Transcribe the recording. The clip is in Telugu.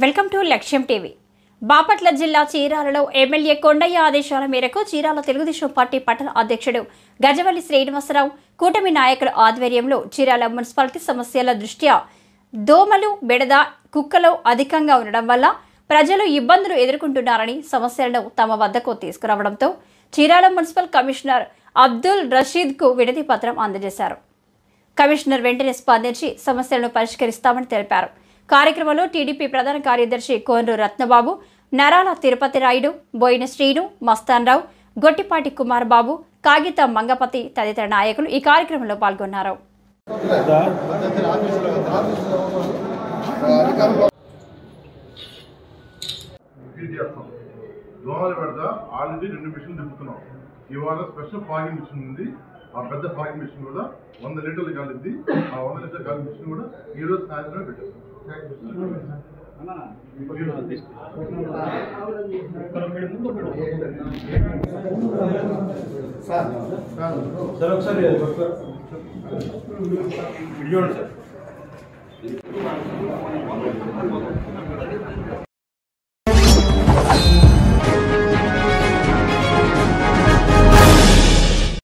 వెల్కమ్ టు లక్ష్యం టీవీ. బాపట్ల జిల్లా చీరాలలో ఎమ్మెల్యే కొండయ్య ఆదేశాల మేరకు చీరాల తెలుగుదేశం పార్టీ పట్టణ అధ్యక్షుడు గజవల్లి శ్రీనివాసరావు కూటమి నాయకుల ఆధ్వర్యంలో చీరాల మున్సిపాలిటీ సమస్యల దృష్ట్యా దోమలు, బెడద, కుక్కలు అధికంగా ఉండడం వల్ల ప్రజలు ఇబ్బందులు ఎదుర్కొంటున్నారని సమస్యలను తమ వద్దకు తీసుకురావడంతో చీరాల మున్సిపల్ కమిషనర్ అబ్దుల్ రషీద్కు వినతి పత్రం అందజేశారు. కమిషనర్ వెంటనే స్పందించి సమస్యలను పరిష్కరిస్తామని తెలిపారు. కార్యక్రమంలో టీడీపీ ప్రధాన కార్యదర్శి కోనరు రత్నబాబు, నరాల తిరుపతి రాయుడు, బోయిన శ్రీను, మస్తాన్ రావు, గొట్టిపాటి కుమార్ బాబు, కాగిత మంగపతి తదితర నాయకులు ఈ కార్యక్రమంలో పాల్గొన్నారు. ఇవాళ స్పెషల్ ఫాగింగ్ మిషన్ ఉంది. ఆ పెద్ద ఫాగింగ్ మిషన్ కూడా 100 లీటర్లు కాలింది. ఆ 100 లీటర్ల కాలింగ్ మిషన్ కూడా ఈ రోజు సాయంత్రం పెట్టేస్తాం. సార్